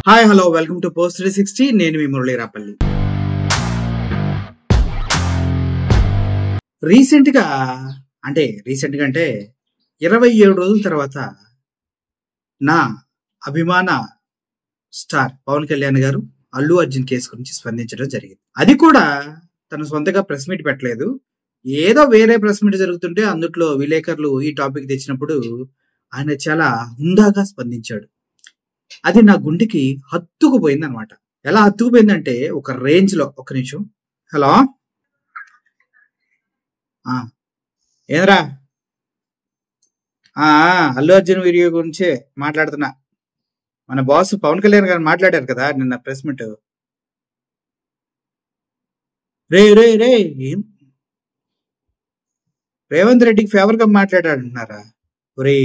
Hi hello welcome to post 360. నేను మీ మురళీ రాపల్లి. రీసెంట్గా అంటే 27 రోజుల తర్వాత నా అభిమాన స్టార్ పవన్ కళ్యాణ్ గారు అల్లు అర్జున్ కేసు గురించి స్పందించడం జరిగింది. అది కూడా తను సొంతగా ప్రెస్ మీట్ పెట్టలేదు. ఏదో వేరే ప్రెస్ మీట్ జరుగుతుంటే అందుట్లో విలేకరులు ఈ టాపిక్ తెచ్చినప్పుడు ఆయన చాలా హుందాగా స్పందించాడు. అది నా గుండెకి హత్తుకుపోయింది అనమాట. ఎలా హత్తుకుపోయిందంటే ఒక రేంజ్ లో. ఒక్క నిమిషం. హలో, ఏంద్రా? అల్లు అర్జున్ వీడియో గురించే మాట్లాడుతున్నా. మన బాస్ పవన్ కళ్యాణ్ గారు మాట్లాడారు కదా నిన్న ప్రెస్ మీట్. రే రే రే ఏం రేవంత్ రెడ్డికి ఫేవర్ గా మాట్లాడాడంటున్నారా? ఒరే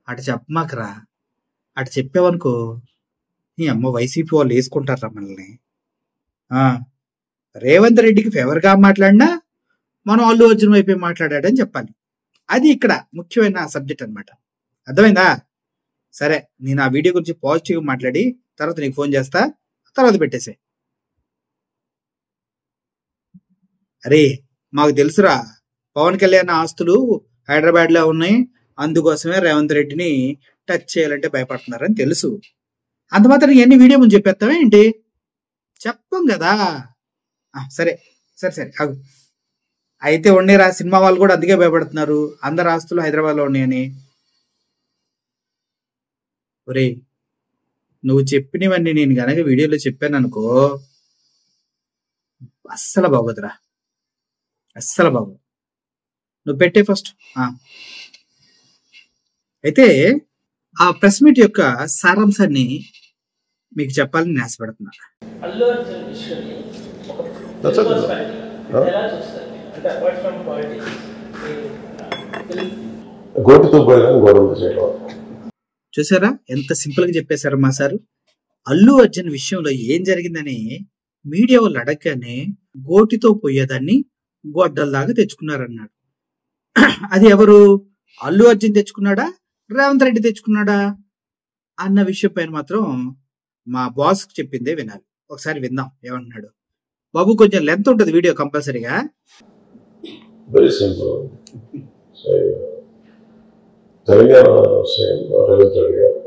అటు చెప్పమాకరా. అటు చెప్పావనుకో నీ అమ్మ వైసీపీ వాళ్ళు వేసుకుంటారా మనల్ని. రేవంత్ రెడ్డికి ఫేవర్గా మాట్లాడినా మనం అల్లు అర్జున్ వైపే మాట్లాడాడని చెప్పాలి. అది ఇక్కడ ముఖ్యమైన సబ్జెక్ట్ అనమాట. అర్థమైందా? సరే, నేను ఆ వీడియో గురించి పాజిటివ్గా మాట్లాడి తర్వాత నీకు ఫోన్ చేస్తా, తర్వాత పెట్టేసే. అరే మాకు తెలుసురా, పవన్ కళ్యాణ్ ఆస్తులు హైదరాబాద్ లో ఉన్నాయి, అందుకోసమే రేవంత్ రెడ్డిని టచ్ చేయాలంటే భయపడుతున్నారని తెలుసు. అంత మాత్రం ఎన్ని వీడియో ముందు చెప్పేస్తావే ఏంటి? చెప్పం కదా. సరే సరే సరే అగు. అయితే ఉండేరా, సినిమా వాళ్ళు కూడా అందుకే భయపడుతున్నారు, అందరు ఆస్తులు హైదరాబాద్లో ఉన్నాయని. ఒరే నువ్వు చెప్పినవన్నీ నేను గనక వీడియోలో చెప్పాను అనుకో, అస్సలు బాగోదురా, అస్సలు బాగోదు. నువ్వు పెట్టే ఫస్ట్. అయితే ఆ ప్రెస్ మీట్ యొక్క సారాంశాన్ని మీకు చెప్పాలని ఆశపడుతున్నా. చూసారా ఎంత సింపుల్ గా చెప్పేశారు మా సారు. అల్లు అర్జున్ విషయంలో ఏం జరిగిందని మీడియా వాళ్ళు అడగగానే గోటితో పోయేదాన్ని గొడ్డల్లాగా తెచ్చుకున్నారన్నాడు. అది ఎవరు? అల్లు అర్జున్ తెచ్చుకున్నాడా, రేవంత్ రెడ్డి తెచ్చుకున్నాడా అన్న విషయం పైన మాత్రం మా బాస్ చెప్పిందే వినాలి. ఒకసారి విందాం ఏమంటున్నాడు. బాబు కొంచెం లెంత్ ఉంటుంది వీడియో కంపల్సరీగా. Very simple. Telangana Revanth Reddy garu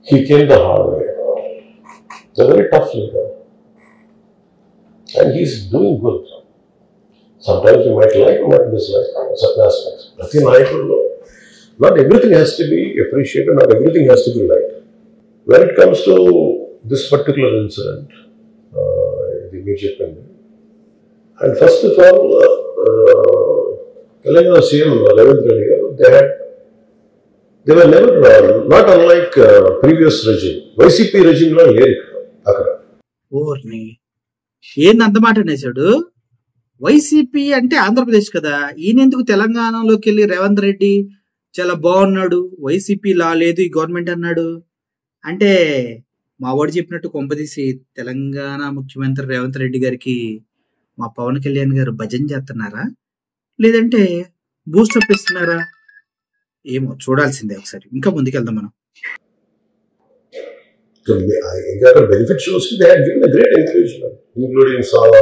he came the hard way. It's a very tough leader and he's doing good. Sometimes we might like or might dislike certain aspects. Nothing like it. Not everything has to be appreciated, not everything has to be liked. When it comes to this particular incident, the immediate and first of all, Telangana CM Ravindra Reddy garu, they were never not unlike previous regime. YCP regime lo leru akkada. ఓర్ని ఏందంత మాట అనేసాడు. YCP అంటే ఆంధ్రప్రదేశ్ కదా, ఈయన ఎందుకు తెలంగాణలోకి వెళ్ళి రేవంత్ రెడ్డి చాలా బాగున్నాడు, YCP లా లేదు ఈ గవర్నమెంట్ అన్నాడు అంటే, మా వాడు చెప్పినట్టు కొంపదీసి తెలంగాణ ముఖ్యమంత్రి రేవంత్ రెడ్డి గారికి మా పవన్ కళ్యాణ్ గారు భజన చేస్తున్నారా, లేదంటే బూస్టప్ ఇస్తున్నారా? ఏమో చూడాల్సిందే. ఒకసారి ఇంకా ముందుకెళ్దాం మనం. Benefit shows they had given a great encouragement, including Sala,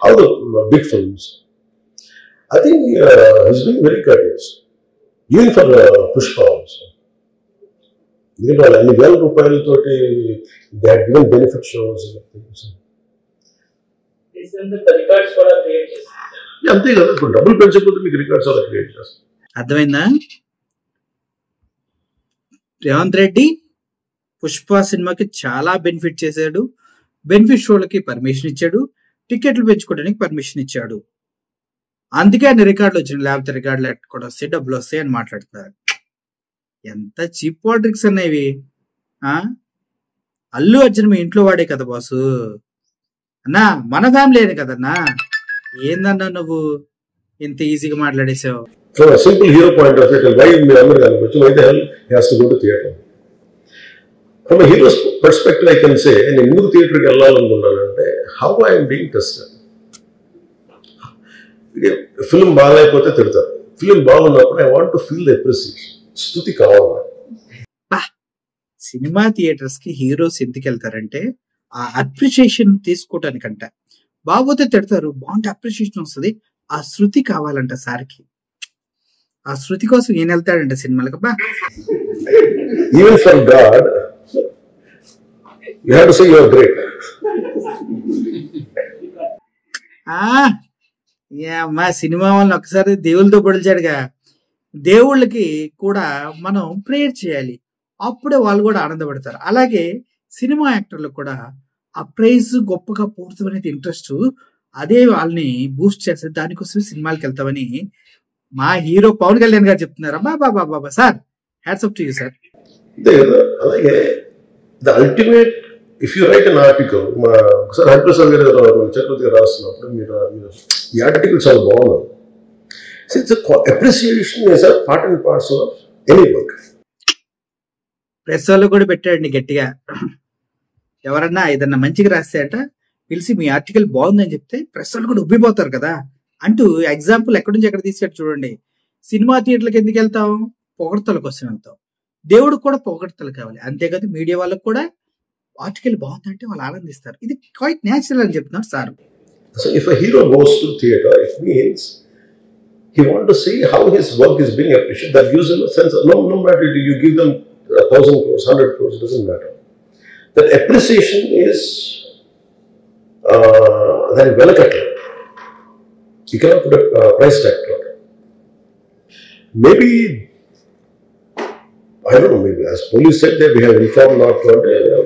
all the big films. I think he's been very courteous, even for Pushpa also. అన్ని వేల రూపాయలతోటి they had given benefit shows and things. అంతే కదా, ఇప్పుడు డబ్బులు పెంచకపోతే మీకు records అలా create చేస్తారు. అర్థమైందా? రేవంత్ రెడ్డి పుష్ప సినిమాకి చాలా బెనిఫిట్ చేశాడు, బెనిఫిట్ షోలకి పర్మిషన్ ఇచ్చాడు, టికెట్లు పెంచుకోవడానికి పర్మిషన్ ఇచ్చాడు, అందుకే ఆయన రికార్డులు వచ్చినాయి, లేకపోతే రికార్డులు ఎక్కడ వస్తాయి, డబ్బులు వస్తాయి అని మాట్లాడుతున్నారు. ఎంత చీప్ పాలిటిక్స్ అనేవి. అల్లు అర్జున్ మీ ఇంట్లో వాడే కదా బాసు అన్నా, మన ఫ్యామిలీ అని కదన్నా. ఏందన్నా నువ్వు ఇంత ఈజీగా మాట్లాడేసావు? From a simple hero point of view, why in America, why the hell he has to go to theatre? From a hero's perspective, I can say, in a new theatre, how I am being tested. Film బాగాలేకపోతే తిడతారు, film బాగున్నప్పుడు I want to feel the appreciation. స్తుతి కావాలి. Cinema theatres కి heroes ఎందుకు వెళ్తారంటే ఆ appreciation తీసుకోవటానికంట. బాగోతే తిడతారు, బాగుంటే అప్రిషియేషన్ వస్తుంది, ఆ శృతి కావాలంట సార్కి. ఆ శృతి కోసం ఈయన వెళ్తాడంట సినిమాలకు. బా Even for God, you have to say you are great. మా సినిమా వాళ్ళని ఒకసారి దేవుళ్ళతో పొడిచాడుగా. దేవుళ్ళకి కూడా మనం ప్రేయర్ చేయాలి, అప్పుడే వాళ్ళు కూడా ఆనందపడతారు. అలాగే సినిమా యాక్టర్లకు కూడా ఆ ప్రైజ్ గొప్పగా పూర్తి అనేది ఇంట్రెస్ట్, అదే వాళ్ళని బూస్ట్ చేస్తారు. దానికోసమే సినిమాలకు వెళ్తామని మా హీరో పవన్ కళ్యాణ్ గారు చెప్తున్నారు. Baba sir, hats off to you sir. అలాగే the ultimate, if you write an article, ఒకసారి హరిప్రసాద్ గారు చక్రవర్తి గారు రాస్తున్నప్పుడు మీరు ఈ ఆర్టికల్ చాలా బాగున్నారు. Appreciation is a part and parcel of any work. Press వాళ్ళు కూడా పెట్టాడండి గట్టిగా. ఎవరన్నా ఏదన్నా మంచిగా రాస్తే అంట పిలిచి మీ ఆర్టికల్ బాగుందని చెప్తే ప్రెస్ వాళ్ళు కూడా ఉబ్బిపోతారు కదా అంటూ ఎగ్జాంపుల్ ఎక్కడి నుంచి ఎక్కడ తీసుకెట్టు చూడండి. సినిమా థియేటర్లకు ఎందుకు వెళ్తాం? పొగడతల కోసం వెళ్తాం. దేవుడికి కూడా పొగడతలు కావాలి, అంతేకాదు మీడియా వాళ్ళకు కూడా ఆర్టికల్ బాగుందంటే వాళ్ళు ఆనందిస్తారు. ఇది క్వైట్ న్యాచురల్ అని చెప్తున్నారు sir. So if a hero goes to theater, it means he wants to see how his work is being appreciated. That gives him a sense of, no matter you give them 1,000 crores, 100 crores, it doesn't matter. That appreciation is that is వెలకట్లేదు. You cannot put a price tag to it. Maybe, I don't know, maybe as police said that we have informed not to.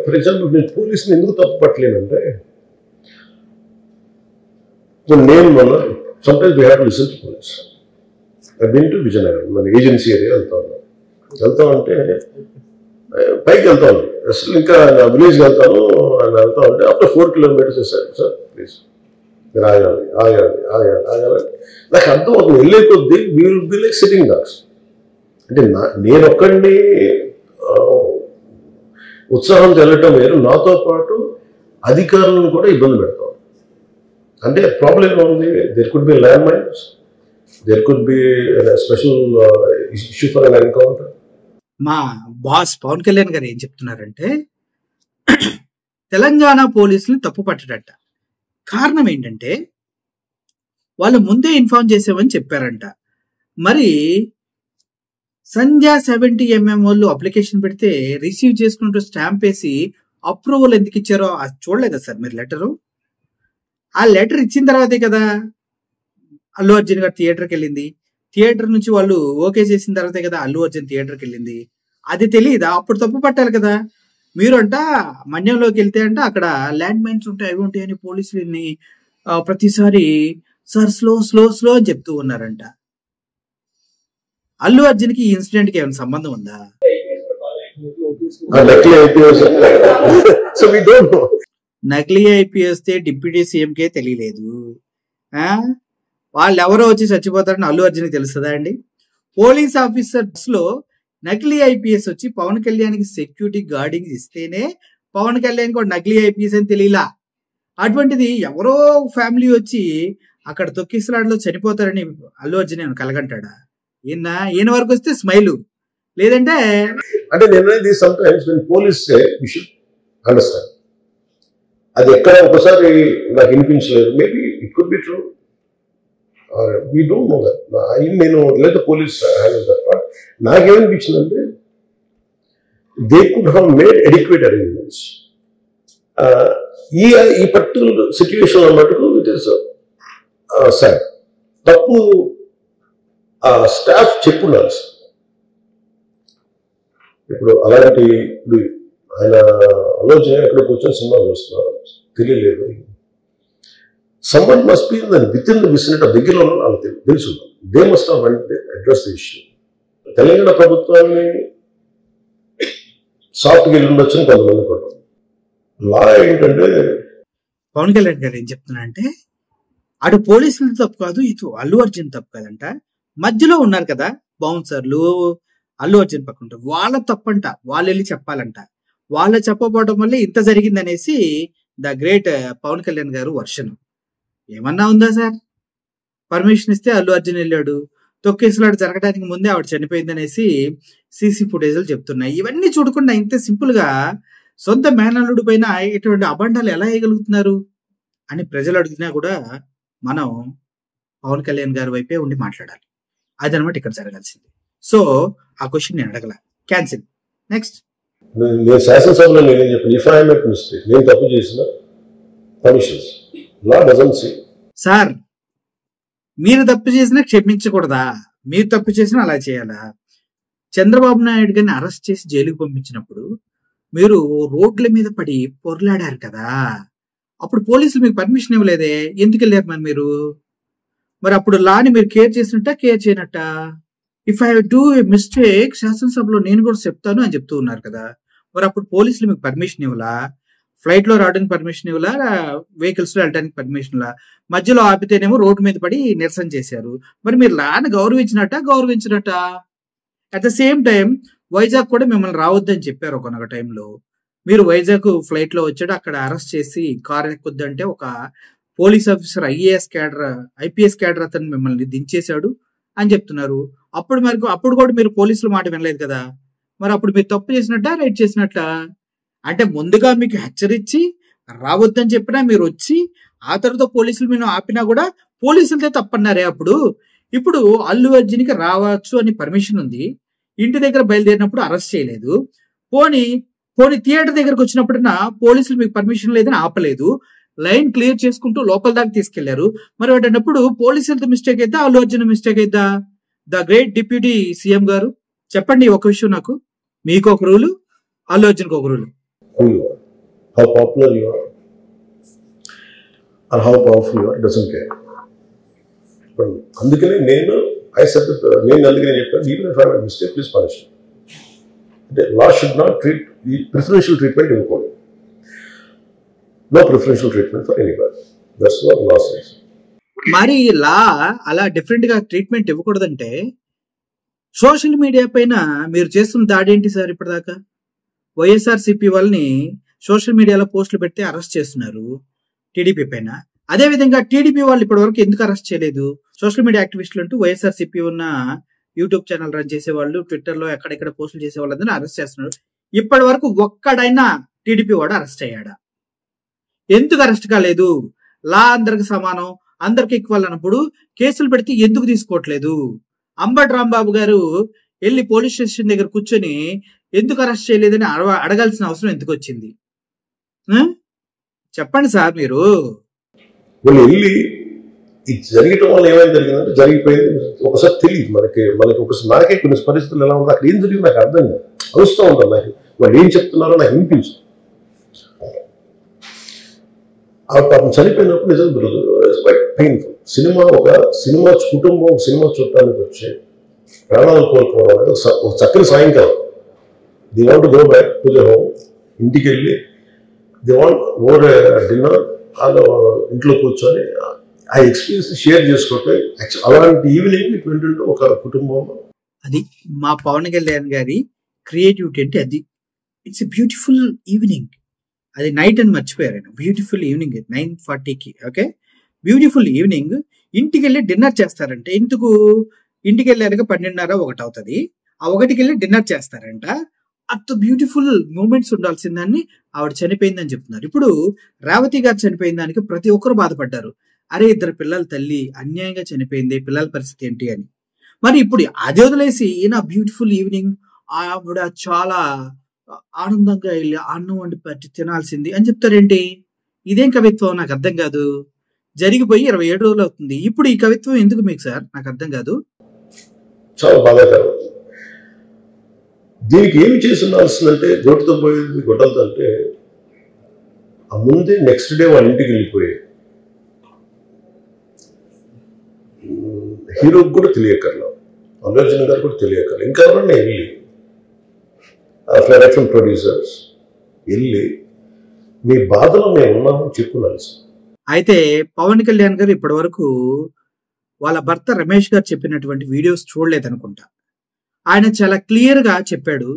For example, నేను పోలీసుని ఎందుకు తప్పు పట్టలేనంటే, నేను మొన్న sometimes we have to listen to police. I've been to Vizianagaram, మన agency area వెళ్తామంటే పైకి వెళ్తాను, అసలు ఇంకా విలేజ్కి వెళ్తాను అని వెళ్తామంటే ఆఫ్టర్ 4 kilometers సార్ ప్లీజ్ మీరు ఆగాలి. నాకు అర్థం అవుతుంది, వెళ్ళే కొద్దీ we will be like sitting dogs. అంటే నేను ఒక్కడిని ఉత్సాహంతో వెళ్ళటం వేరు, నాతో పాటు అధికారులను కూడా ఇబ్బంది పెడతాం. అంటే ప్రాబ్లం ఏముంది? There could be land mines, there could be special issue for an encounter. మా బాస్ పవన్ కళ్యాణ్ గారు ఏం చెప్తున్నారంటే, తెలంగాణ పోలీసులు తప్పు పట్టడట. కారణం ఏంటంటే వాళ్ళు ముందే ఇన్ఫార్మ్ చేసామని చెప్పారంట. మరి సంధ్యా 70mm వాళ్ళు అప్లికేషన్ పెడితే రిసీవ్ చేసుకుంటూ స్టాంప్ వేసి అప్రూవల్ ఎందుకు ఇచ్చారో అది చూడలేదా సార్ మీరు లెటరు? ఆ లెటర్ ఇచ్చిన తర్వాతే కదా అల్లు అర్జున్ గారు థియేటర్కి వెళ్ళింది. థియేటర్ నుంచి వాళ్ళు ఓకే చేసిన తర్వాతే కదా అల్లు అర్జున్ థియేటర్కి వెళ్ళింది. అది తెలియదా? అప్పుడు తప్పు పట్టాలి కదా. మీరు అంట మన్యంలోకి వెళ్తే అంట అక్కడ ల్యాండ్ మైన్స్ ఉంటాయి, అవి ఉంటాయి అని పోలీసులని ప్రతిసారి సార్ స్లో స్లో స్లో అని చెప్తూ ఉన్నారంట. అల్లు అర్జున్ కి ఈ ఇన్సిడెంట్ కి ఏమైనా సంబంధం ఉందా? నకిలీ ఐపీఎస్ డిప్యూటీ సీఎం కే తెలియలేదు, వాళ్ళు ఎవరో వచ్చి చచ్చిపోతారని అల్లు అర్జున్ తెలుస్తుందా అండి? పోలీస్ ఆఫీసర్స్ లో నకిలీ ఐపీఎస్ వచ్చి పవన్ కళ్యాణ్ కి సెక్యూరిటీ గార్డింగ్ ఇస్తేనే పవన్ కళ్యాణ్ కూడా నకిలీ ఐపీఎస్ అని తెలియలా. అటువంటిది ఎవరో ఫ్యామిలీ వచ్చి అక్కడ తొక్కిసలాడలో చనిపోతారని అల్లు అర్జున్ ఏమైనా కలగంటాడా? ఈయన వరకు వస్తే స్మైలు, లేదంటే అంటే నేను సమ్టైమ్స్ పోలీస్ అండర్స్టాండ్. అది ఎక్కడ ఒకసారి నాకు వినిపించలేదు, maybe it could be true, we don't know that. నేను లేదా పోలీస్ హ్యాండిల్ దట్ పార్ట్. నాకేమనిపించిందంటే they could have made adequate arrangements. ఈ పర్టికులర్ సిచ్యువేషన్ మటుకు ఇట్ ఈస్ సార్ తప్పు స్టాఫ్ చెప్పుండాల్సి. ఇప్పుడు అలాంటి ఇప్పుడు ఆయన ఆలోచన ఎక్కడ కూర్చొని సినిమా చూస్తున్నారు తెలియలేదు. someone must be within the vicinity of దగ్గరలో ఉన్న వాళ్ళకి తెలుసు. They must have address the issue. Telangana ప్రభుత్వాన్ని సాఫ్ట్గా వెళ్ళి ఉండొచ్చు అని కొంతమంది పడ్డారు. లా ఏంటంటే పవన్ కళ్యాణ్ గారు ఏం చెప్తున్నా అంటే అటు పోలీసులు తప్పు కాదు, ఇటు అల్లు అర్జున్ తప్పు కాదంట. మధ్యలో ఉన్నారు కదా బౌన్సర్లు, అల్లు అర్జున్ పక్కన వాళ్ళ తప్పంట, వాళ్ళు వెళ్ళి చెప్పాలంట. వాళ్ళ చెప్పబోవడం వల్ల ఇంత జరిగిందనేసి ద గ్రేట్ పవన్ కళ్యాణ్ గారు వర్షన్. ఏమన్నా ఉందా సార్? పర్మిషన్ ఇస్తే అల్లు అర్జున్ వెళ్ళాడు, తొక్కేసులాట జరగడానికి ముందే ఆవిడ చనిపోయిందనేసి సీసీ ఫుటేజ్లు చెప్తున్నాయి. ఇవన్నీ చూడకుండా ఇంత సింపుల్ గా సొంత మేనల్లుడి పైన ఇటువంటి అబండాలు ఎలా వేయగలుగుతున్నారు అని ప్రజలు అడిగినా కూడా మనం పవన్ కళ్యాణ్ గారి వైపే ఉండి మాట్లాడాలి. అదనమాట ఇక్కడ జరగాల్సింది. సో ఆ క్వశ్చన్ నేను అడగల, క్యాన్సిల్. నెక్స్ట్. నేను శాసనసభలో నేనేం చెప్పాను, ఇఫ్ ఐ మేక్ మిస్టేక్, నేను తప్పు చేసిన punishments law doesn't see. Sir మీరు తప్పు చేసినా క్షమించకూడదా? మీరు తప్పు చేసినా అలా చేయాలా? చంద్రబాబు నాయుడు గారిని అరెస్ట్ చేసి జైలుకి పంపించినప్పుడు మీరు రోడ్ల మీద పడి పొర్లాడారు కదా, అప్పుడు పోలీసులు మీకు పర్మిషన్ ఇవ్వలేదే, ఎందుకు వెళ్ళారు మరి మీరు? మరి అప్పుడు లాని మీరు కేర్ చేసినట్ట కేర్ చేయనట్ట? If I do a mistake శాసనసభలో నేను కూడా చెప్తాను అని చెప్తూ ఉన్నారు కదా, మరి అప్పుడు పోలీసులు మీకు పర్మిషన్ ఇవ్వలా? ఫ్లైట్ లో రావడానికి పర్మిషన్ ఇవ్వలా, వెహికల్స్ లో వెళ్ళడానికి పర్మిషన్ ఇవ్వలా? మధ్యలో ఆపితేనేమో రోడ్డు మీద పడి నిరసన చేశారు. మరి మీరు లాని గౌరవించినట్ట? At the same time Vizag కూడా మిమ్మల్ని రావద్దని చెప్పారు ఒకనొక టైంలో. మీరు వైజాగ్ ఫ్లైట్ లో వచ్చాడు, అక్కడ అరెస్ట్ చేసి కారు ఎక్కొద్దంటే ఒక పోలీస్ ఆఫీసర్ ఐపీఎస్ క్యాడర్ అతను మిమ్మల్ని దించేశాడు అని చెప్తున్నారు. అప్పుడు కూడా మీరు పోలీసుల మాట వినలేదు కదా, మరి అప్పుడు మీరు తప్పు చేసినట్ట రైట్ చేసినట్ట? అంటే ముందుగా మీకు హెచ్చరించి రావద్దని చెప్పినా మీరు వచ్చి ఆ తర్వాత పోలీసులు మీరు ఆపినా కూడా పోలీసులతో తప్పన్నారే అప్పుడు. ఇప్పుడు అల్లు అర్జున్కి రావచ్చు అని పర్మిషన్ ఉంది, ఇంటి దగ్గర బయలుదేరినప్పుడు అరెస్ట్ చేయలేదు. పోనీ థియేటర్ దగ్గరకు వచ్చినప్పుడైనా పోలీసులు మీకు పర్మిషన్ లేదని ఆపలేదు, లైన్ క్లియర్ చేసుకుంటూ లోపల దాకా తీసుకెళ్లారు. మరి వాటప్పుడు పోలీసులతో మిస్టేక్ అయితే అల్లు అర్జున్ మిస్టేక్ అయిద్దా? The great deputy CM garu చెప్పండి ఒక విషయం నాకు. మీకు ఒక రూలు, అల్లు అర్జున్కి ఒక rule. How popular you are or how powerful you are doesn't care. But అందుకనే నేను అందుకనే చెప్పాను, even if I make mistake, please punish me. The law should not treat preferential treatment ఇవ్వకూడదు. No preferential treatment for anybody. That's what law says. మరి లా అలా different గా treatment ఇవ్వకూడదంటే social media పైన మీరు చేస్తున్న దాడి ఏంటి సార్? ఇప్పటిదాకా వైఎస్ఆర్సీపీ వాళ్ళని సోషల్ మీడియాలో పోస్టులు పెడితే అరెస్ట్ చేస్తున్నారు టీడీపీ పైన. అదే విధంగా టీడీపీ వాళ్ళు ఇప్పటి వరకు ఎందుకు అరెస్ట్ చేయలేదు? సోషల్ మీడియా యాక్టివిస్టులు అంటూ వైఎస్ఆర్సీపీ ఉన్న యూట్యూబ్ ఛానల్ రన్ చేసేవాళ్ళు, ట్విట్టర్ లో ఎక్కడెక్కడ పోస్టులు చేసే వాళ్ళందరినీ అరెస్ట్ చేస్తున్నారు. ఇప్పటి వరకు ఒక్కడైనా టీడీపీ వాడు అరెస్ట్ అయ్యాడా? ఎందుకు అరెస్ట్ కాలేదు? లా అందరికి సమానం, అందరికి ఈక్వల్ అన్నప్పుడు కేసులు పెడితే ఎందుకు తీసుకోవట్లేదు? అంబటి రాంబాబు గారు వెళ్ళి పోలీస్ స్టేషన్ దగ్గర కూర్చొని ఎందుకు అరెస్ట్ చేయలేదని అడగాల్సిన అవసరం ఎందుకు వచ్చింది? చెప్పండి సార్ మీరు. వాళ్ళు వెళ్ళి ఇది జరగటం వల్ల ఏమైనా జరిగిందంటే జరిగిపోయింది. ఒకసారి తెలియదు మనకి ఒకసారి నాకే కొన్ని పరిస్థితులు ఎలా ఉంది, అక్కడ ఏం జరిగింది నాకు అర్థం కాదు, అరుస్తూ ఉంటాను. నాకు వాళ్ళు ఏం చెప్తున్నారో నాకు వినిపించు. పాపం చనిపోయినప్పుడు నిజం క్వైట్ పెయిన్ఫుల్. సినిమా కుటుంబం సినిమా చూడటానికి వచ్చి ప్రాణాలు కోల్పోవడం అనేది ఒక చక్కని సాయంకాలం. They want to go back to the home, ఇంటికి వెళ్ళి దే వాంట్ ఓవర్ డిన్నర్, ఇంట్లో కూర్చొని ఆ ఎక్స్పీరియన్స్ షేర్ చేసుకోవటం. అలాంటి ఈవినింగ్ ఇటువంటి ఒక కుటుంబం. అది మా పవన్ కళ్యాణ్ గారి క్రియేటివిటీ అంటే అది. It's a beautiful evening. అది నైట్ అని మర్చిపోయారు ఆయన. బ్యూటిఫుల్ ఈవినింగ్ 9:40కి. Okay, beautiful evening. ఇంటికి వెళ్ళి డిన్నర్ చేస్తారంటే ఎందుకు? ఇంటికి వెళ్ళాక 12:30 అవుతుంది. ఆ 1కి వెళ్ళి డిన్నర్ చేస్తారంట. అంత బ్యూటిఫుల్ మూమెంట్స్ ఉండాల్సిందాన్ని ఆవిడ చనిపోయిందని చెప్తున్నారు. ఇప్పుడు రేవతి గారు చనిపోయిన దానికి ప్రతి ఒక్కరు బాధపడ్డారు. అరే, 2 పిల్లల తల్లి అన్యాయంగా చనిపోయింది, పిల్లల పరిస్థితి ఏంటి అని. మరి ఇప్పుడు అది వదిలేసి ఈయన బ్యూటిఫుల్ ఈవినింగ్, ఆవిడ చాలా ఆనందంగా వెళ్ళి అన్నం వండి పట్టి తినాల్సింది అని చెప్తారేంటి? ఇదేం కవిత్వం? నాకు అర్థం కాదు. జరిగిపోయి 27 రోజులు అవుతుంది. ఇప్పుడు ఈ కవిత్వం ఎందుకు మీకు సార్? నాకు అర్థం కాదు. చాలా బాధాకరం. దీనికి ఏమి చేసి ఉండాల్సిందంటే, గోటుతో పోయేది గొడ్డలతో అంటే ఆ ముందే నెక్స్ట్ డే వాళ్ళ ఇంటికి వెళ్ళిపోయి హీరోకి కూడా తెలియకర్లా, అల్లు అర్జున్ గారు కూడా తెలియకర్లా, ఇంకా ఎవరన్నా వెళ్ళి డైరెక్షన్ ప్రొడ్యూసర్స్ వెళ్ళి మీ బాధలో మేము ఉన్నామని చెప్పున్నారు. అయితే పవన్ కళ్యాణ్ గారు ఇప్పటి వరకు వాళ్ళ భర్త రమేష్ గారు చెప్పినటువంటి వీడియోస్ చూడలేదనుకుంటా. ఆయన చాలా క్లియర్ గా చెప్పాడు,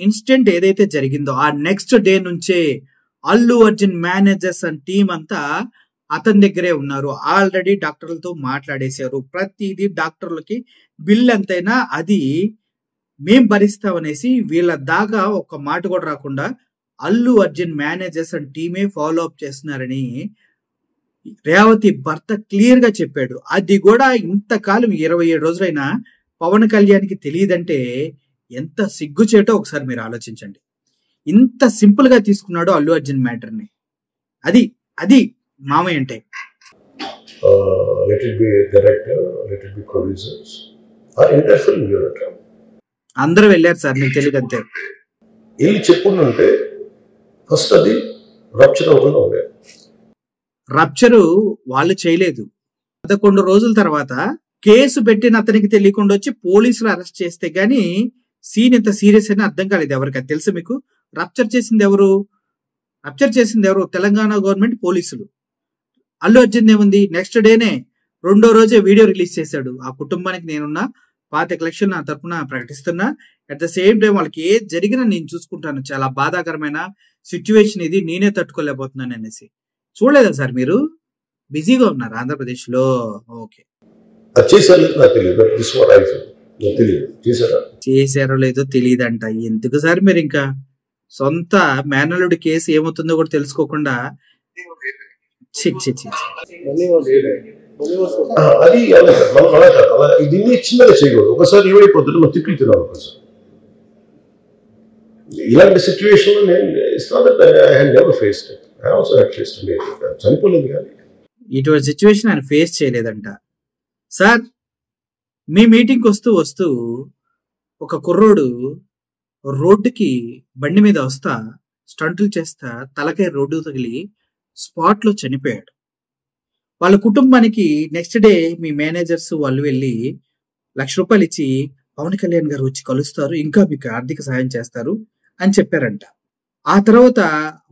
ఇన్స్టెంట్ ఏదైతే జరిగిందో ఆ నెక్స్ట్ డే నుంచే Allu Arjun managers and team అంతా అతని దగ్గరే ఉన్నారు. ఆల్రెడీ డాక్టర్లతో మాట్లాడేశారు. ప్రతిదీ డాక్టర్లకి బిల్ ఎంతైనా అది మేం భరిస్తామనేసి వీళ్ళ దాకా ఒక్క మాట కూడా రాకుండా అల్లు అర్జున్ మేనేజర్స్ అండ్ టీమే ఫాలో అప్ చేస్తున్నారని రేవతి భర్త క్లియర్ గా చెప్పాడు. అది కూడా ఇంతకాలం 27 రోజులైనా పవన్ కళ్యాణ్కి తెలియదంటే ఎంత సిగ్గుచేటో ఒకసారి మీరు ఆలోచించండి. ఇంత సింపుల్ గా తీసుకున్నాడు అల్లు అర్జున్ మ్యాటర్ ని. అది అది మామయ్య అంటే. Let it be director, let it be producers, or interfere in your account. అందరూ వెళ్ళారు సార్, మీకు తెలియదు అంతే. వెళ్ళి చెప్పుకుంటే ఫస్ట్ అది రప్చర్ అవ్వకుండా ఉండేది. రప్చరు వాళ్ళు చేయలేదు. 11 రోజుల తర్వాత కేసు పెట్టిన అతనికి తెలియకుండా వచ్చి పోలీసులు అరెస్ట్ చేస్తే గానీ సీన్ ఎంత సీరియస్ అని అర్థం కాలేదు ఎవరికి. అది తెలుసు మీకు? రప్చర్ చేసింది ఎవరు? తెలంగాణ గవర్నమెంట్ పోలీసులు. అల్లు అర్జున్ ఏముంది, నెక్స్ట్ డేనే 2వ రోజే వీడియో రిలీజ్ చేశాడు. ఆ కుటుంబానికి నేనున్న 25 లక్షలు నా తరఫున ప్రకటిస్తున్నా, అట్ ద సేమ్ టైం వాళ్ళకి ఏది జరిగినా నేను చూసుకుంటాను, చాలా బాధాకరమైన సిచ్యువేషన్ ఇది, నేనే తట్టుకోలేకపోతున్నాను అనేసి. చూడలేదా సార్ మీరు? బిజీగా ఉన్నారు ఆంధ్రప్రదేశ్ లో. ఓకే, చేశారో లేదో తెలియదంట. ఎందుకు సార్ మీరు ఇంకా సొంత మేనల్లుడి కేసు ఏమవుతుందో కూడా తెలుసుకోకుండా అది దీన్ని చిన్నగా చేయకూడదు. ఒకసారి ఏమైపోతుంది, మనం తిట్లు తినాలి. ఒకసారి ఇలాంటి సిచ్యువేషన్ చనిపోలేదు కానీ ఇటువంటి సిచ్యువేషన్ ఆయన ఫేస్ చేయలేదంట. సార్, మీ మీటింగ్కి వస్తూ ఒక కుర్రోడు రోడ్డుకి బండి మీద వస్తా స్టంటులు చేస్తా తలకాయ రోడ్డు తగిలి స్పాట్ లో చనిపోయాడు. వాళ్ళ కుటుంబానికి నెక్స్ట్ డే మీ మేనేజర్స్ వాళ్ళు వెళ్ళి 1,00,000 రూపాయలు ఇచ్చి పవన్ కళ్యాణ్ గారు వచ్చి కలుస్తారు, ఇంకా మీకు ఆర్థిక సహాయం చేస్తారు అని చెప్పారంట. ఆ తర్వాత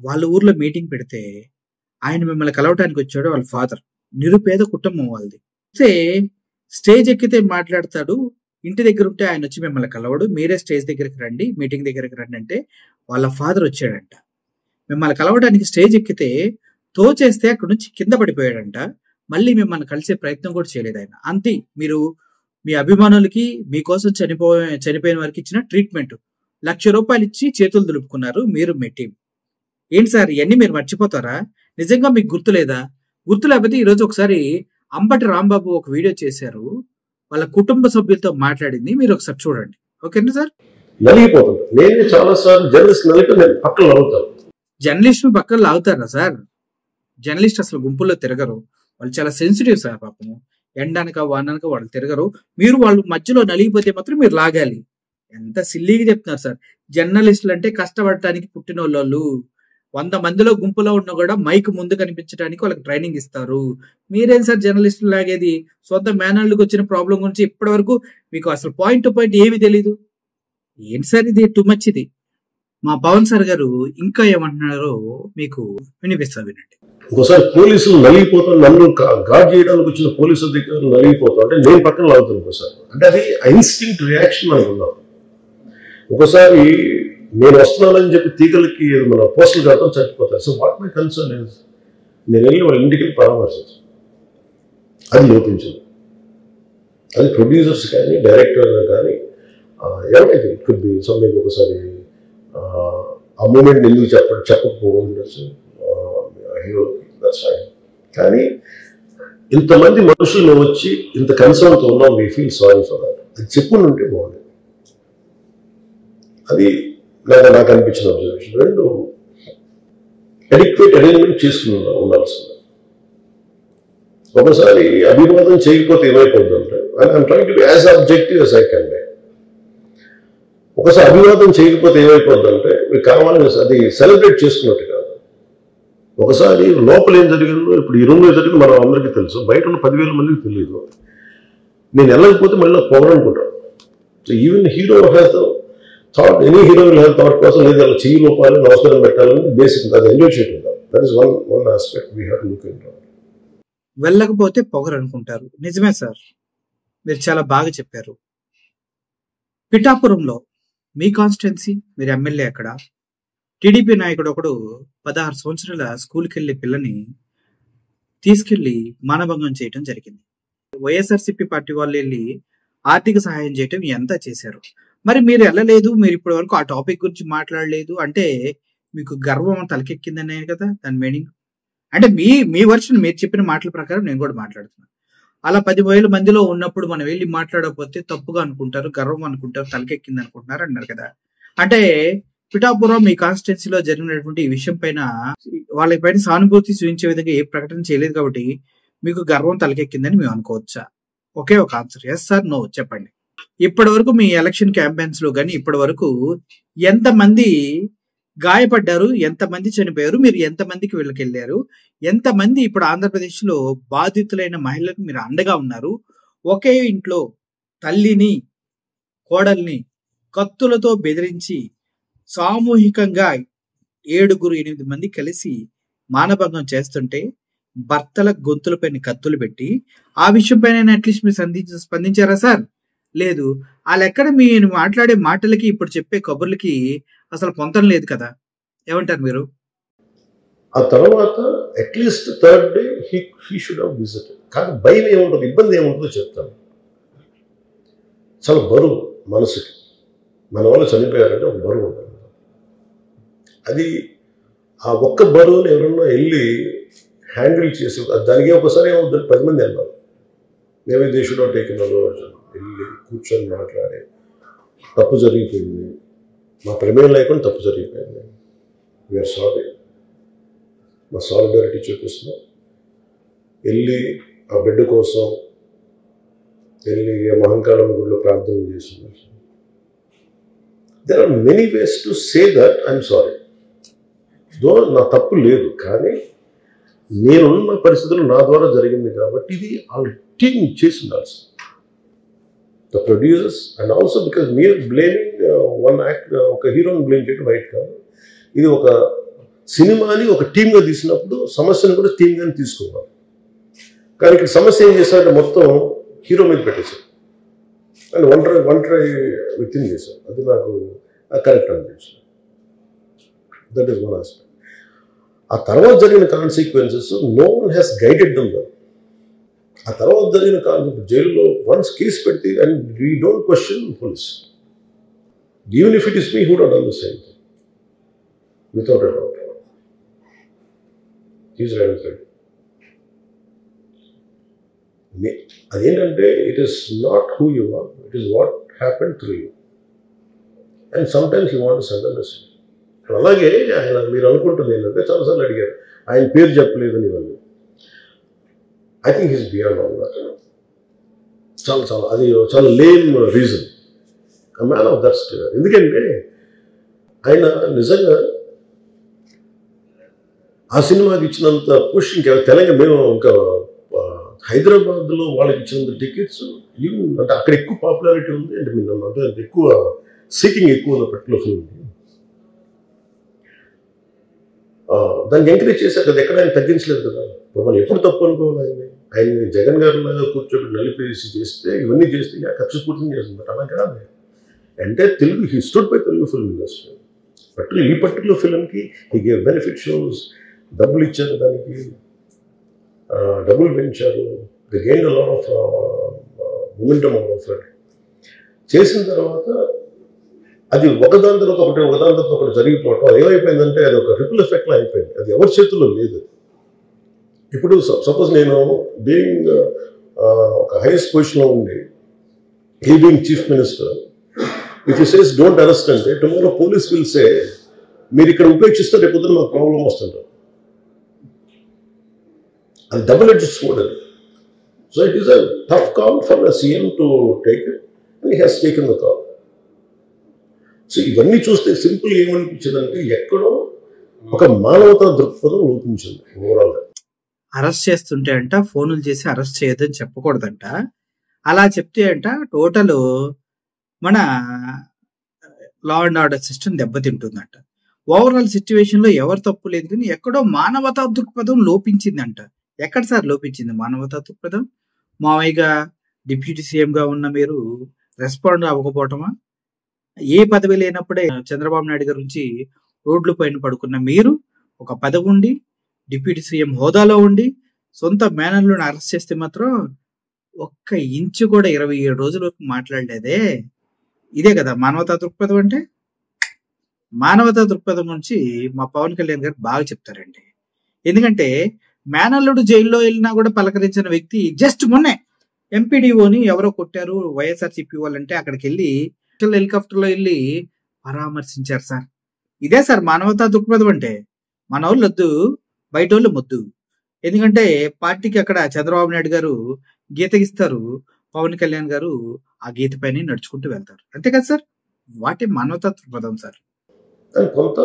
వాళ్ళ ఊర్లో మీటింగ్ పెడితే ఆయన మిమ్మల్ని కలవటానికి వచ్చాడు. వాళ్ళ ఫాదర్, నిరుపేద కుటుంబం వాళ్ళది. స్టేజ్ ఎక్కితే మాట్లాడతాడు, ఇంటి దగ్గర ఉంటే ఆయన వచ్చి మిమ్మల్ని కలవడు, మీరే స్టేజ్ దగ్గరికి రండి, మీటింగ్ దగ్గరికి రండి అంటే వాళ్ళ ఫాదర్ వచ్చాడంట. మిమ్మల్ని కలవడానికి స్టేజ్ ఎక్కితే తోచేస్తే అక్కడ నుంచి కింద పడిపోయాడంట. మళ్ళీ మిమ్మల్ని కలిసే ప్రయత్నం కూడా చేయలేదు ఆయన. అంతే, మీరు మీ అభిమానులకి మీకోసం చనిపోయిన వారికి ఇచ్చిన ట్రీట్మెంట్ 1,00,000 రూపాయలు ఇచ్చి చేతులు దులుపుకున్నారు మీరు, మీ టీం. ఏంటి సార్ ఇవన్నీ మీరు మర్చిపోతారా? నిజంగా మీకు గుర్తులేదా? గుర్తు లేకపోతే ఈరోజు ఒకసారి అంబటి రాంబాబు ఒక వీడియో చేశారు, వాళ్ళ కుటుంబ సభ్యులతో మాట్లాడింది, మీరు ఒకసారి చూడండి. ఓకేనా సార్? జర్నలిస్టులు పక్కన లాగుతారా సార్? జర్నలిస్ట్ అసలు గుంపుల్లో తిరగరు, వాళ్ళు చాలా సెన్సిటివ్ సార్. పాపము ఎండనక వాననక వాళ్ళు తిరగరు. మీరు వాళ్ళు మధ్యలో నలిగిపోతే మాత్రం మీరు లాగాలి. ఎంత సిల్లీగా చెప్తున్నారు సార్. జర్నలిస్టులు అంటే కష్టపడటానికి పుట్టిన వాళ్ళు. 100 మందిలో గుంపులో ఉన్నా కూడా మైక్ ముందు కనిపించడానికి వాళ్ళకి ట్రైనింగ్ ఇస్తారు. మీరేం సార్ జర్నలిస్టులు లాగేది? సొంత మేనల్కి వచ్చిన ప్రాబ్లం గురించి ఇప్పటి వరకు మీకు అసలు పాయింట్ టు పాయింట్ ఏమీ తెలీదు. ఏంటి సార్ ఇది? టూ మచ్ ఇది. మా పవన్ సార్ గారు ఇంకా ఏమంటున్నారో మీకు వినిపిస్తారు, వినండి. ఒకసారి పోలీసులు నలిగిపోతాం, నన్ను గార్డ్ చేయడానికి వచ్చిన పోలీసు అధికారులు నలిగిపోతాం అంటే నేను పక్కన లాగుతాను ఒకసారి. అంటే అది ఇన్స్టింక్ట్ రియాక్షన్ అనుకున్నాం. ఒకసారి నేను వస్తున్నానని చెప్పి తీగలకి మన పోస్టులు కడతాం, చచ్చిపోతారు. So what my concern is, నేను వెళ్ళి వాళ్ళ ఇంటికి వెళ్ళి పరామర్శించాను. అది లోపించదు. అది ప్రొడ్యూసర్స్ కానీ డైరెక్టర్ కానీ ఎవరైతే ఇట్ కుడ్ బి సంథింగ్. ఒకసారి ఆ మూమెంట్ ఎందుకు చెప్పకపోవచ్చు హీరో, దట్స్ ఫైన్. కానీ ఇంతమంది మనుషులు వచ్చి ఇంత కన్సర్న్తో ఉన్నాం, we feel sorry for that. అది చెప్పుకుంటే బాగుంది. అది నాకు అనిపించిన అబ్జర్వేషన్. 2, అడిక్వేట్ అరేంజ్మెంట్ చేసుకుని ఉండాల్సింది. ఒకసారి అభివాదం చేయకపోతే ఏమైపోద్ది అంటే, I'm trying to be as objective as I can be. ఒకసారి అభివాదం చేయకపోతే ఏమైపోద్ది అంటే మీరు కావాలని అది సెలబ్రేట్ చేసుకున్నట్టు కాదు. ఒకసారి లోపల ఏం జరిగిందో, ఇప్పుడు ఈ రూమ్లో జరిగింది మనం అందరికీ తెలుసు, బయట ఉన్న 10,000 మందికి తెలియదు. నేను వెళ్ళకపోతే మళ్ళీ పొగరనుకుంటాను. So even hero has thought, any hero will have thought కోసం, లేదా అలా చెయ్యి లోపాలి, నమస్కారం పెట్టాలని బేసిక్ అది ఎంజాయ్ చేయటం కాదు. That is one aspect we have to look into. వెళ్ళకపోతే పొగరు అనుకుంటారు. నిజమే సార్, మీరు చాలా బాగా చెప్పారు. పిఠాపురంలో మీ కాన్స్టిట్యున్సీ, మీరు ఎమ్మెల్యే అక్కడ, టీడీపీ నాయకుడు ఒకడు 16 సంవత్సరాల స్కూల్కి వెళ్ళే పిల్లని తీసుకెళ్లి మానభంగం చేయటం జరిగింది. వైఎస్ఆర్సీపీ పార్టీ వాళ్ళు వెళ్ళి ఆర్థిక సహాయం చేయటం ఎంత చేశారు. మరి మీరు వెళ్ళలేదు, మీరు ఇప్పటి వరకు ఆ టాపిక్ గురించి మాట్లాడలేదు అంటే మీకు గర్వం తలకెక్కిందనే కదా దాని మీనింగ్. అంటే మీ వర్షన్, మీరు చెప్పిన మాటల ప్రకారం నేను కూడా మాట్లాడుతున్నాను. అలా 10,000 మందిలో ఉన్నప్పుడు మనం వెళ్ళి మాట్లాడకపోతే తప్పుగా అనుకుంటారు, గర్వం అనుకుంటారు, తలకెక్కింది అనుకుంటున్నారు అన్నారు కదా. అంటే పిఠాపురం మీ కాన్స్టిట్యున్సీలో జరిగినటువంటి ఈ విషయం పైన వాళ్ళ పైన సానుభూతి చూపించే విధంగా ఏ ప్రకటన చేయలేదు కాబట్టి మీకు గర్వం తలకెక్కిందని మేము అనుకోవచ్చా? ఒకే ఒక ఆన్సర్, ఎస్ సార్ నో చెప్పండి. ఇప్పటి వరకు మీ ఎలక్షన్ క్యాంపెయిన్స్ లో కానీ ఇప్పటి వరకు ఎంతమంది గాయపడ్డారు, ఎంతమంది చనిపోయారు, మీరు ఎంతమందికి వెళ్ళకెళ్ళారు, ఎంతమంది ఇప్పుడు ఆంధ్రప్రదేశ్ లో బాధితులైన మహిళలకు మీరు అండగా ఉన్నారు? ఒకే ఇంట్లో తల్లిని కోడల్ని కత్తులతో బెదిరించి సామూహికంగా 7-8 మంది కలిసి మానభంగం చేస్తుంటే భర్తల గొంతులపైన కత్తులు పెట్టి ఆ విషయం పైన అట్లీస్ట్ మీరు స్పందించారా సార్? లేదు. వాళ్ళెక్కడ మీరు మాట్లాడే మాటలకి ఇప్పుడు చెప్పే కబుర్లకి అసలు పొంతం లేదు కదా. ఏమంటారు మీరు? ఆ తర్వాత at least third day he should have visited. కానీ భయం ఏముంటుంది, ఇబ్బంది ఏముంటుందో చెప్తాను. చాలా బరువు మనసుకి, మన వాళ్ళు చనిపోయారంటే ఒక బరువు ఉంటుంది. అది ఆ ఒక్క బరువుని ఎవరన్నా వెళ్ళి హ్యాండిల్ చేసి దానికి ఒకసారి ఏమవుతుంది, 10 మంది వెళ్ళాలి. మేమే దే షుడ్ హావ్ టేకెన్ వెళ్ళి కూర్చొని మాట్లాడి తప్పు జరిగిపోయింది, మా ప్రమేయం లేకుండా తప్పు జరిగిపోయింది, వీఆర్ సారీ, మా సాలిడారిటీ చూపిస్తున్నాం, వెళ్ళి ఆ బిడ్డ కోసం వెళ్ళి మహంకాళం గుడిలో ప్రార్థన చేస్తున్నాం. There are many ways to say that I'm sorry, though నా తప్పు లేదు, కానీ నేనున్న పరిస్థితులు నా ద్వారా జరిగింది కాబట్టి ఇది వాళ్ళ టీం చేసి ఉండాల్సి, the producers and also because మీరు బ్లేమింగ్ వన్ యాక్ట్, ఒక హీరోని బ్లేమ్ చేయడం రైట్ కాదు. ఇది ఒక సినిమాని ఒక టీమ్గా తీసినప్పుడు సమస్యను కూడా టీమ్గానే తీసుకోవాలి. కానీ ఇక్కడ సమస్య ఏం చేశారంటే మొత్తం హీరో మీద పెట్టేశారు అండ్ ఒంటరి వ్యక్తిని చేశారు. అది నాకు కరెక్ట్ అనిపించింది. That is one aspect. ఆ తర్వాత జరిగిన consequences no one has guided them well. ఆ తర్వాత జరిగిన జైల్లో వన్స్ కేసు పెడితే and we don't question police, even if it is me who don't under same without a doubt is right. అదేంటంటే it is not who you are, it is what happen through you and sometimes you want to send a message. అలాగే ఆయన మీరు అనుకుంటుంది ఏంటంటే చాలాసార్లు అడిగారు ఆయన పేరు చెప్పలేదు ఇవన్నీ. I think is beyond all that. చాలా అది చాలా lame reason, a man of that state. ఎందుకంటే ఆయన నిజంగా ఆ సినిమాకి ఇచ్చినంత పుష్ ఇంకా తెలంగాణ మేము ఇంకా హైదరాబాద్లో వాళ్ళకి ఇచ్చినంత టికెట్స్ ఈవెన్ అంటే అక్కడ ఎక్కువ పాపులారిటీ ఉంది అంటే మీరు అంటే ఎక్కువ సీకింగ్ ఎక్కువ ఉన్న పర్టికులర్ ఫిల్మ్ దాన్ని ఎంకరేజ్ చేశారు కదా, ఎక్కడ ఆయన తగ్గించలేదు కదా. మనం ఎప్పుడు తప్పు అనుకోవాలి, ఆయన్ని జగన్ గారి కూర్చోబెట్టి నలిపేసి చేస్తే ఇవన్నీ చేస్తే కక్షపూర్తం చేస్తుంది. అలా కాదు అంటే Telugu he stood by Telugu film industry. ఈ పర్టికులర్ ఫిల్మ్కి హీ గేవ్ బెనిఫిట్ షోస్, డబ్బులు ఇచ్చారు, దానికి డబ్బులు పెంచారు, the gain a lot of momentum of it. చేసిన తర్వాత అది ఒకదాని తర్వాత ఒకటి జరిగిపోవటం ఏమైపోయిందంటే అది ఒక రిపుల్ ఎఫెక్ట్లో అయిపోయింది. అది ఎవరి చేతుల్లో లేదు. ఇప్పుడు సపోజ్ నేను బీయింగ్ ఒక హైయెస్ట్ పొజిషన్లో ఉండి he being chief minister, if you says don't arrest అంటే టుమారో పోలీస్ విల్ సే మీరు ఇక్కడ ఉపేక్షిస్తే రేపు పొద్దున మాకు ప్రాబ్లం వస్తుంటారు. అది డబుల్ ఎడ్జ్డ్ స్వోర్డ్ అది. So it is a tough call for the CM to take it and he has taken the call. So ఇవన్నీ చూస్తే సింపుల్ ఏమనిపించిందంటే ఎక్కడో ఒక మానవతా దృక్పథం లోపించింది ఓవరాల్గా. అరెస్ట్ చేస్తుంటే అంట ఫోన్లు చేసి అరెస్ట్ చేయొద్దని చెప్పకూడదంట. అలా చెప్తే అంట టోటల్ మన లా అండ్ ఆర్డర్ సిస్టమ్ దెబ్బతింటుందంట. ఓవరాల్ సిచ్యువేషన్ లో ఎవరు తప్పు లేదు కానీ ఎక్కడో మానవతా దృక్పథం లోపించిందంట. ఎక్కడ సార్ లోపించింది మానవతా దృక్పథం? మామయ్యగా డిప్యూటీ సీఎంగా ఉన్న మీరు రెస్పాండ్ అవ్వకపోవటమా? ఏ పదవి లేనప్పుడే చంద్రబాబు నాయుడు గారి నుంచి రోడ్ల పైన పడుకున్న మీరు ఒక పదవి ఉండి డిప్యూటీ సీఎం హోదాలో ఉండి సొంత మేనల్లుని అరెస్ట్ చేస్తే మాత్రం ఒక్క ఇంచు కూడా 27 రోజుల వరకు మాట్లాడలేదే. ఇదే కదా మానవతా దృక్పథం అంటే. మానవతా దృక్పథం నుంచి మా పవన్ కళ్యాణ్ గారు బాగా చెప్తారండి. ఎందుకంటే మేనల్లుడు జైల్లో వెళ్ళినా కూడా పలకరించిన వ్యక్తి జస్ట్ మొన్నే ఎంపీడీఓని ఎవరో కొట్టారు వైఎస్ఆర్సీపీ వాళ్ళంటే అక్కడికి వెళ్ళి హెలికాప్టర్లో వెళ్ళి పరామర్శించారు సార్. ఇదే సార్ మానవతా దృక్పథం అంటే. మన వాళ్ళు వద్దు, బయట వాళ్ళు మొద్దు. ఎందుకంటే పార్టీకి అక్కడ చంద్రబాబు నాయుడు గారు గీత గీస్తారు, పవన్ కళ్యాణ్ గారు ఆ గీత పైన నడుచుకుంటూ వెళ్తారు. అంతే కదా సార్, వాటి మానవతా దృక్పథం సార్. కొంత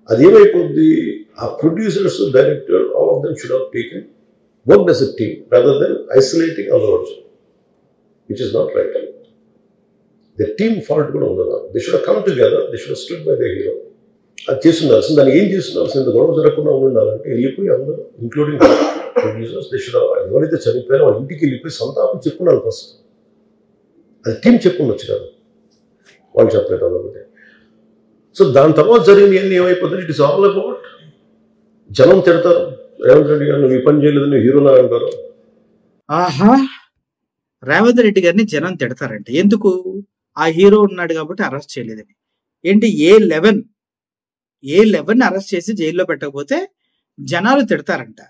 అదేమైపోద్ది, ఆ producers, director, all of them should have taken work as a team rather than isolating Allu Arjun, which is not right. The team fault కూడా ఉండదు. They should come together, they should stood by the hero. అది చేస్తుండాల్సింది. దాన్ని ఏం చేస్తుండాల్సింది, గొడవ జరగకుండా ఉండాలంటే వెళ్ళిపోయి అందరూ ఇంక్లూడింగ్ ప్రొడ్యూసర్స్ దే షుడ్, ఎవరైతే చనిపోయారో వాళ్ళ ఇంటికి వెళ్ళిపోయి సంతాపం చెప్పుకున్నారు ఫస్ట్. అది టీం చెప్పుకుండొచ్చు కదా, వాళ్ళు చెప్పలేదు అదొకటి. సో దాని తర్వాత జరిగినవన్నీ ఏమైపోతుంది, ఇట్ ఇస్ ఆల్ అబౌట్ జనం తిడతారు. రేవంత్ రెడ్డి గారు నువ్వు ఈ పని చేయలేదని హీరోలా అంటారు. ఆహా, రేవంత్ రెడ్డి గారిని జనం తిడతారంట. ఎందుకు? ఆ హీరో ఉన్నాడు కాబట్టి అరెస్ట్ చేయలేదని. ఏంటి ఏ11 అరెస్ట్ చేసి జైల్లో పెట్టకపోతే జనాలు తిడతారంట.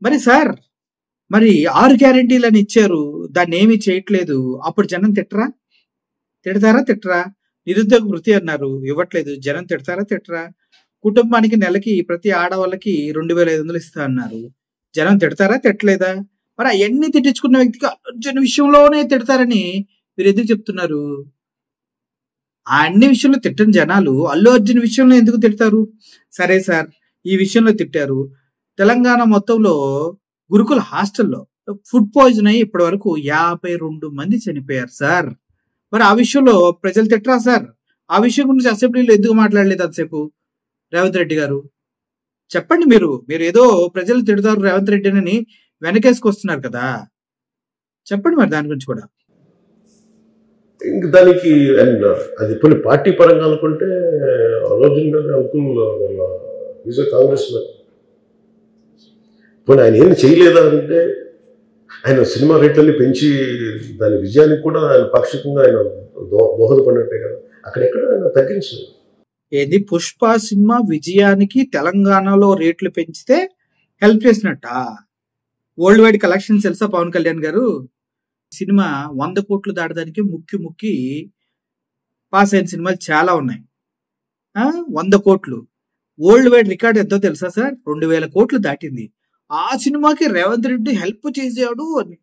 మరి సార్, మరి 6 గ్యారెంటీలని ఇచ్చారు, దాన్ని ఏమీ చేయట్లేదు, అప్పుడు జనం తిడతారా? నిరుద్యోగ వృత్తి అన్నారు, ఇవ్వట్లేదు, జనం తిడతారా? కుటుంబానికి నెలకి ప్రతి ఆడవాళ్ళకి 2500 ఇస్తా అన్నారు, జనం తిట్టలేదా? మరి అవన్నీ తిట్టించుకున్న వ్యక్తికి అర్జున్ విషయంలోనే తిడతారని మీరు ఎందుకు చెప్తున్నారు? ఆ అన్ని విషయంలో తిట్టని జనాలు అల్లు అర్జున్ విషయంలో ఎందుకు తిడతారు? సరే సార్, ఈ విషయంలో తిట్టారు. తెలంగాణ మొత్తంలో గురుకుల హాస్టల్లో ఫుడ్ పాయిజన్ అయ్యి ఇప్పటి వరకు 52 మంది చనిపోయారు సార్. మరి ఆ విషయంలో ప్రజలు తిట్టరా సార్? ఆ విషయం గురించి అసెంబ్లీలో ఎందుకు మాట్లాడలేదు అంతసేపు రేవంత్ రెడ్డి గారు? చెప్పండి. మీరు ఏదో ప్రజలు తిడతారు రేవంత్ రెడ్డి అని వెనకేసుకొస్తున్నారు కదా, చెప్పండి మరి దాని గురించి కూడా. ఇంక దానికి అది కొన్ని పార్టీ పరంగా అనుకుంటే అర్జున్ గారి అంకుల్ ఈజ్ కాంగ్రెస్ మ్యాన్. పోనీ ఆయన ఏమి చేయలేదా అంటే, ఆయన సినిమా రేట్లని పెంచి దాని విజయానికి కూడా ఆయన పాక్షికంగా ఆయన దోహదపడినట్టే కదా, అక్కడెక్కడ ఆయన తగ్గించలేదు. ఏది పుష్ప సినిమా విజయానికి తెలంగాణలో రేట్లు పెంచితే హెల్ప్ చేసినట్ట? వరల్డ్ వైడ్ కలెక్షన్స్ తెలుసా పవన్ కళ్యాణ్ గారు? సినిమా 100 కోట్లు దాటడానికి ముక్కి పాస్ అయిన సినిమాలు చాలా ఉన్నాయి. 100 కోట్లు వరల్డ్ వైడ్ రికార్డ్ ఎంతో తెలుసా సార్? 2000 కోట్లు దాటింది. ఆ సినిమాకి రేవంత్ రెడ్డి హెల్ప్ చేసాడు అని.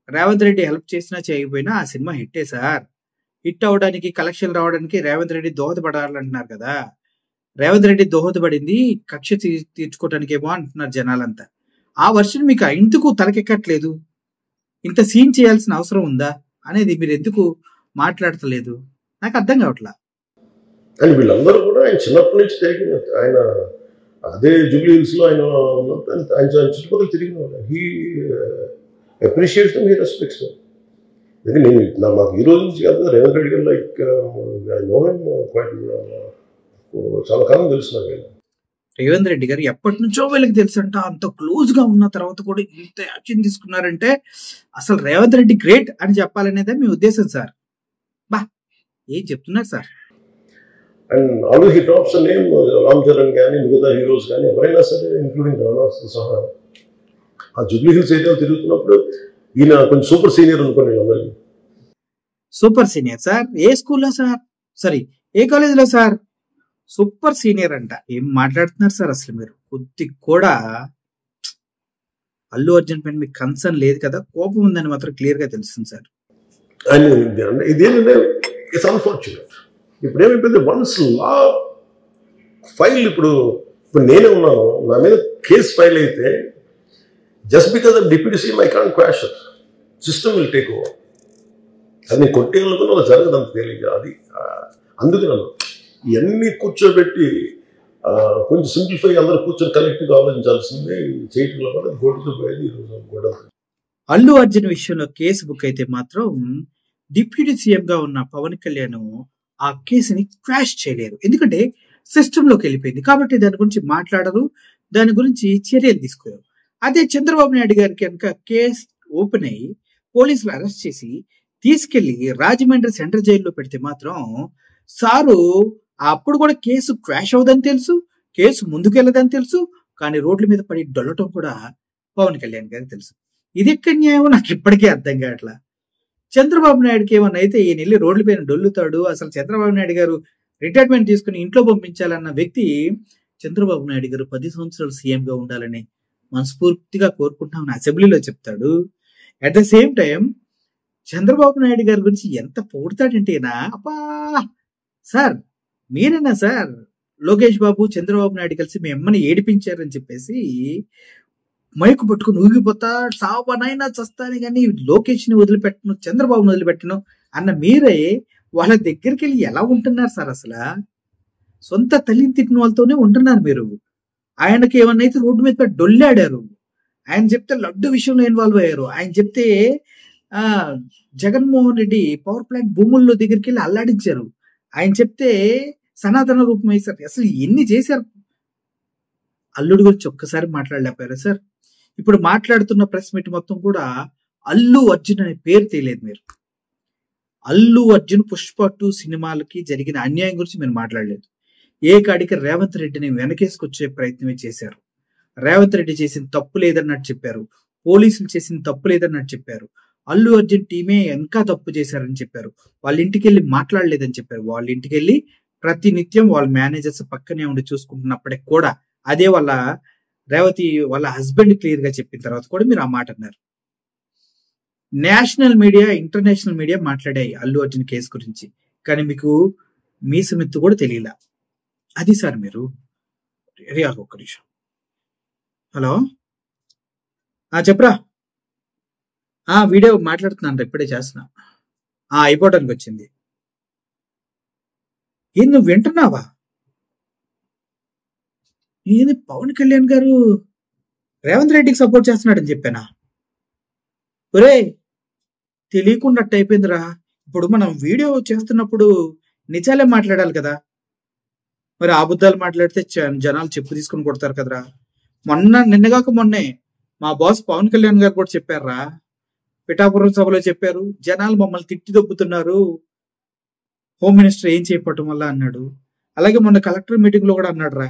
రేవంత్ రెడ్డి హెల్ప్ చేసినా చేయకపోయినా ఆ సినిమా హిట్టే సార్. హిట్ అవడానికి, కలెక్షన్ రావడానికి రేవంత్ రెడ్డి దోహదపడాలంటున్నారు కదా. రేవంత్ రెడ్డి దోహదపడింది కక్ష తీర్చుకోవడానికి ఏమో అంటున్నారు జనాలంతా. ఆ వర్షన్ మీకు ఎందుకు తలకెక్కట్లేదు? ఇంత సీన్ చేయాల్సిన అవసరం ఉందా అనేది మీరు ఎందుకు మాట్లాడతలేదు? నాకు అర్థం కావట్లా. అని వీళ్ళందరూ కూడా ఆయన చిన్నప్పటి నుంచి తిరిగిన, ఆయన అదే జూబ్లీ హిల్స్ లో ఆయన ఆయన చుట్టుపక్కల తిరిగిన వాళ్ళు. He appreciates them, he respects them. నేను మాకు ఈ రోజు నుంచి కాదు, రేవంత్ రెడ్డి గారు like I know him quite, చాలా కాలం తెలుసు నాకు. రేవంత్ రెడ్డి గారు ఎప్పటి నుంచో వీళ్ళకి తెలుసంట. అంత క్లోజ్ గా ఉన్న తర్వాత కూడా ఇంత యాక్షన్ తీసుకున్నారంటే అసలు రేవంత్ రెడ్డి గ్రేట్ అని చెప్పాలనేదే మీ ఉద్దేశం సార్. బా ఏం చెప్తున్నారు sir? And always he drops name Ram Charan కానీ మిగతా హీరోస్ కానీ ఎవరైనా సరే, ఇంక్లూడింగ్ రానా సహా, ఆ జూబ్లీ హిల్స్ ఏరియాలో తిరుగుతున్నప్పుడు ఈయన కొంచెం సూపర్ సీనియర్ అనుకోండి అందరికి. Super senior sir? ఏ స్కూల్లో సార్? సారీ, ఏ కాలేజీలో సార్? సూపర్ సీనియర్ అంట. ఏం మాట్లాడుతున్నారు సార్ అసలు మీరు? కొద్ది కూడా అల్లు అర్జున్ పైన మీకు కన్సర్న్ లేదు కదా, కోపం ఉందని మాత్రం క్లియర్ గా తెలుస్తుంది సార్. ఇదేంటంటే ఇట్స్ అన్ఫార్చునేట్. ఇప్పుడు ఏమైపోయింది, వన్స్ లా ఫైల్, ఇప్పుడు నేనే ఉన్నాను, నా మీద కేసు ఫైల్ అయితే just because of deputy CM I can't quash it, system will take over. అది నేను కొట్టేయాలనుకున్నా అది జరగదు అంత తేలిక. అది అందుకే ఇవన్నీ కూర్చోబెట్టి కొంచెం సింప్లిఫై, అందరూ కూర్చొని కలెక్టివ్గా ఆలోచించాల్సిందే. చేయటంలో కూడా గోటుతో పోయేది ఈరోజు గొడవ. అల్లు అర్జున్ విషయంలో కేసు బుక్ అయితే మాత్రం డిప్యూటీ సీఎం గా ఉన్న పవన్ కళ్యాణ్ ఆ కేసుని క్వాష్ చేయలేరు. ఎందుకంటే సిస్టమ్ లోకి వెళ్ళిపోయింది కాబట్టి దాని గురించి మాట్లాడరు. దాని గురించి చర్యలు తీసుకోరు. అదే చంద్రబాబు నాయుడు గారికి కనుక కేసు ఓపెన్ అయ్యి పోలీసులు అరెస్ట్ చేసి తీసుకెళ్లి రాజమండ్రి సెంట్రల్ జైల్లో పెడితే మాత్రం సారు అప్పుడు కూడా కేసు క్వాష్ అవుదని తెలుసు, కేసు ముందుకెళ్ళదని తెలుసు, కానీ రోడ్ల మీద పడి డొల్లటం కూడా పవన్ కళ్యాణ్ గారికి తెలుసు. ఇది ఎక్కడ న్యాయం నాకు ఇప్పటికీ అర్థం కావట్లా. చంద్రబాబు నాయుడుకి ఏమన్నా అయితే ఈయన వెళ్ళి రోడ్ల పైన డొల్లుతాడు. అసలు చంద్రబాబు నాయుడు గారు రిటైర్మెంట్ తీసుకుని ఇంట్లో పంపించాలన్న వ్యక్తి చంద్రబాబు నాయుడు గారు 10 సంవత్సరాలు సీఎంగా ఉండాలని మనస్ఫూర్తిగా కోరుకుంటామని అసెంబ్లీలో చెప్తాడు. At the same time Chandrababu Naidu గారి గురించి ఎంత పొగుడతాడంటేనా, అబ్బా సార్ మీరేనా సార్ లోకేష్ బాబు చంద్రబాబు నాయుడు కలిసి మీ అమ్మని ఏడిపించారని చెప్పేసి మైకు పట్టుకుని ఊగిపోతా, సావనైనా చస్తాను కానీ లోకేష్ ని వదిలిపెట్టను, చంద్రబాబుని వదిలిపెట్టను అన్న మీరే వాళ్ళ దగ్గరికి వెళ్ళి ఎలా ఉంటున్నారు సార్? అసలు సొంత తల్లిని తిట్టిన వాళ్ళతోనే ఉంటున్నారు మీరు. ఆయనకి ఏమన్నా అయితే రోడ్డు మీద డొల్లాడారు, ఆయన చెప్తే లడ్డు విషయంలో ఇన్వాల్వ్ అయ్యారు, ఆయన చెప్తే జగన్మోహన్ రెడ్డి పవర్ ప్లాంట్ భూముల్లో దగ్గరికి వెళ్ళి అల్లాడించారు, ఆయన చెప్తే సనాతన రూపం వేశారు. అసలు ఎన్ని చేశారు? అల్లుడు గురించి ఒక్కసారి మాట్లాడలేకపోయారు సార్. ఇప్పుడు మాట్లాడుతున్న ప్రెస్ మీట్ మొత్తం కూడా అల్లు అర్జున్ అనే పేరు తెలియదు. మీరు అల్లు అర్జున్ పుష్ప 2 సినిమాలకి జరిగిన అన్యాయం గురించి మీరు మాట్లాడలేదు. ఏ కాడికి రేవంత్ రెడ్డిని వెనకేసుకొచ్చే ప్రయత్నమే చేశారు. రేవంత్ రెడ్డి చేసిన తప్పు లేదన్నట్టు చెప్పారు, పోలీసులు చేసిన తప్పు లేదన్నట్టు చెప్పారు, అల్లు అర్జున్ టీమే ఇంకా తప్పు చేశారని చెప్పారు, వాళ్ళ ఇంటికి వెళ్ళి మాట్లాడలేదని చెప్పారు. వాళ్ళ ఇంటికి వెళ్ళి ప్రతి నిత్యం వాళ్ళ మేనేజర్స్ పక్కనే ఉండి చూసుకుంటున్నప్పటికి కూడా అదే వాళ్ళ రేవతి వాళ్ళ హస్బెండ్ క్లియర్ గా చెప్పిన తర్వాత కూడా మీరు ఆ మాట అన్నారు. నేషనల్ మీడియా, ఇంటర్నేషనల్ మీడియా మాట్లాడాయి అల్లు అర్జున్ కేసు గురించి, కానీ మీకు మీసమెత్తు కూడా తెలియలా. అది సార్ మీరు ఒక్క నిమిషం. హలో చెప్పరా. వీడియో మాట్లాడుతున్నాను, ఇప్పుడే చేస్తున్నా, అయిపోవడానికి వచ్చింది. ఏం నువ్వు వింటున్నావా? ఏది పవన్ కళ్యాణ్ గారు రేవంత్ రెడ్డికి సపోర్ట్ చేస్తున్నాడని చెప్పానా? ఒరే తెలియకున్నట్టు అయిపోయిందిరా. ఇప్పుడు మనం వీడియో చేస్తున్నప్పుడు నిజాలే మాట్లాడాలి కదా, మరి అబద్ధాలు మాట్లాడితే జనాలు చెప్పు తీసుకుని కొడతారు కదరా. నిన్నగాక మొన్నే మా బాస్ పవన్ కళ్యాణ్ గారు కూడా చెప్పారా, పిఠాపురం సభలో చెప్పారు, జనాలు మమ్మల్ని తిట్టి దొబ్బుతున్నారు, హోమ్ మినిస్టర్ ఏం చేయకపోవటం వల్ల అన్నాడు. అలాగే మొన్న కలెక్టర్ మీటింగ్ లో కూడా అన్నాడు రా,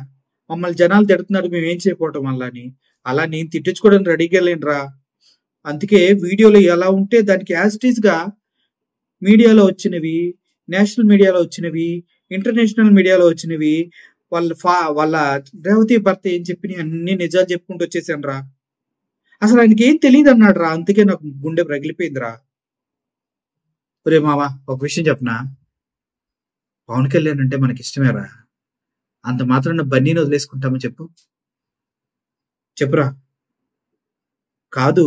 మమ్మల్ని జనాలు తిడుతున్నారు మేము ఏం చేయకపోవటం వల్ల అని. అలా నేను తిట్టించుకోవడానికి రెడీగా లేనురా. అందుకే వీడియోలో ఎలా ఉంటే దానికి యాజ్ ఇట్ ఈస్ గా మీడియాలో వచ్చినవి, నేషనల్ మీడియాలో వచ్చినవి, ఇంటర్నేషనల్ మీడియాలో వచ్చినవి, వాళ్ళ రేవతి భర్త ఏం చెప్పిన అన్ని నిజాలు చెప్పుకుంటూ వచ్చేసాను రా. అసలు ఆయనకి ఏం తెలియదు అన్నాడు రా, అందుకే నాకు గుండె రగిలిపోయిందిరా. ఒరే మావా ఒక విషయం చెప్పనా, పవన్ కళ్యాణ్ అంటే మనకి ఇష్టమేరా, అంత మాత్రాన బన్నీని వదిలేసుకుంటామో చెప్పురా. కాదు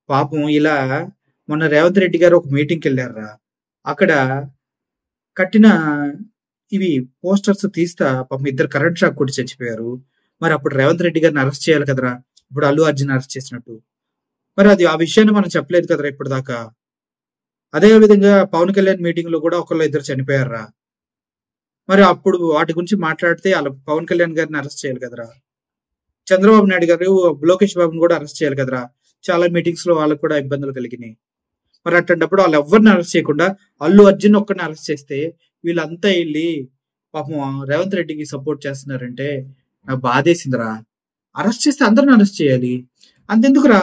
పాపం ఇలా మొన్న రేవంత్ రెడ్డి గారు ఒక మీటింగ్కి వెళ్ళారా, అక్కడ కట్టిన ఇవి పోస్టర్స్ తీస్తా పాపం 2 కరెంట్ షాక్ కొట్టి చచ్చిపోయారు. మరి అప్పుడు రేవంత్ రెడ్డి గారిని అరెస్ట్ చేయాలి కదరా, ఇప్పుడు అల్లు అర్జున్ అరెస్ట్ చేసినట్టు. మరి అది ఆ విషయాన్ని మనం చెప్పలేదు కదరా ఇప్పటిదాకా. అదే విధంగా పవన్ కళ్యాణ్ మీటింగ్ లో కూడా 1-2 చనిపోయారా, మరి అప్పుడు వాటి గురించి మాట్లాడితే అలా పవన్ కళ్యాణ్ గారిని అరెస్ట్ చేయాలి కదరా. చంద్రబాబు నాయుడు గారు లోకేష్ బాబుని కూడా అరెస్ట్ చేయాలి కదరా. చాలా మీటింగ్స్ లో వాళ్ళకు కూడా ఇబ్బందులు కలిగినాయి. మరి అట్లాంటప్పుడు వాళ్ళు ఎవరిని అరెస్ట్ చేయకుండా అల్లు అర్జున్ ఒక్కడిని అరెస్ట్ చేస్తే వీళ్ళంతా వెళ్ళి పాపం రేవంత్ రెడ్డికి సపోర్ట్ చేస్తున్నారంటే నాకు బాధేసిందిరా. అరెస్ట్ చేస్తే అందరిని అరెస్ట్ చేయాలి, అంతెందుకురా.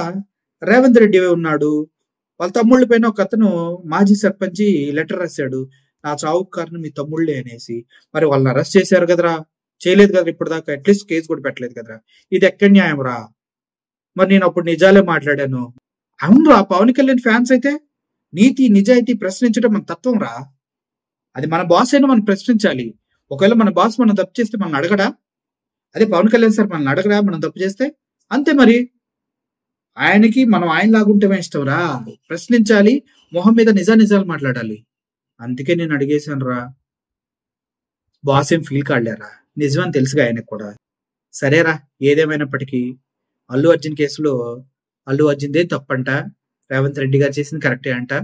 రేవంత్ రెడ్డి ఉన్నాడు, వాళ్ళ తమ్ముళ్ళ పైన ఒక అతను మాజీ సర్పంచ్ లెటర్ రాశాడు, నా చావుకు కారణం మీ తమ్ముళ్ళే అనేసి. మరి వాళ్ళని అరెస్ట్ చేశారు కదరా, చేయలేదు కదా ఇప్పటిదాకా, అట్లీస్ట్ కేసు కూడా పెట్టలేదు కదరా. ఇది ఎక్కడ న్యాయం రా? మరి నేను అప్పుడు నిజాలే మాట్లాడాను. అవునురా, పవన్ కళ్యాణ్ ఫ్యాన్స్ అయితే నీతి నిజాయితీ ప్రశ్నించడం మన తత్వం రా. అది మన బాస్ అయినా మనం ప్రశ్నించాలి. ఒకవేళ మన బాస్ మనం తప్పు చేస్తే మనం అడగడా? అదే పవన్ కళ్యాణ్ సార్ మనం అడగడా మనం తప్పు చేస్తే? అంతే మరి. ఆయనకి మనం ఆయన లాగుంటే ఇష్టం రా, ప్రశ్నించాలి, మొహం మీద నిజాలు మాట్లాడాలి. అందుకే నేను అడిగేశాను రా. బాస్ ఏం ఫీల్ కాడలేరా, నిజమని తెలుసుగా ఆయనకు కూడా. సరేరా, ఏదేమైనప్పటికీ అల్లు అర్జున్ కేసులో అల్లు అర్జున్దే తప్పంట, రేవంత్ రెడ్డి గారు చేసింది కరెక్టే అంట,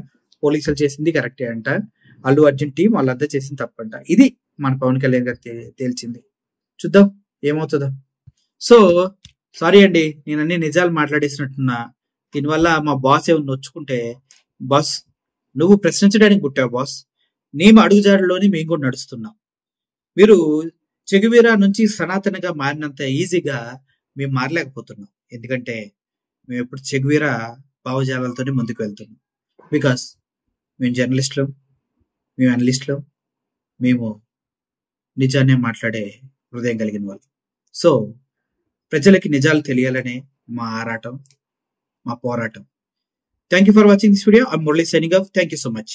పోలీసులు చేసింది కరెక్టే అంట, అల్లు అర్జున్ టీం వాళ్ళంతా చేసింది తప్పంట. ఇది మన పవన్ కళ్యాణ్ గారు తేల్చింది. చూద్దాం ఏమవుతుందో. సో సారీ అండి, నేను అన్ని నిజాలు మాట్లాడేసినట్టున్నా. దీనివల్ల మా బాస్ ఏమన్నా నొచ్చుకుంటే, బాస్ నువ్వు ప్రశ్నించడానికి పుట్టావు బాస్, మేము అడుగుజాడలోని మేము కూడా నడుస్తున్నాం. మీరు చెగువీరా నుంచి సనాతనగా మారినంత ఈజీగా మేము మారలేకపోతున్నాం. ఎందుకంటే మేము ఎప్పుడు చెగువీరా భావజాలాలతోనే ముందుకు వెళ్తున్నాం. బికాస్ మేము జర్నలిస్టులం, మేము అనలిస్టులం, మేము నిజాన్నే మాట్లాడే హృదయం కలిగిన వాళ్ళు. సో ప్రజలకి నిజాలు తెలియాలనే మా ఆరాటం, మా పోరాటం. Thank you for watching this video. I'm Murali signing off. Thank you so much.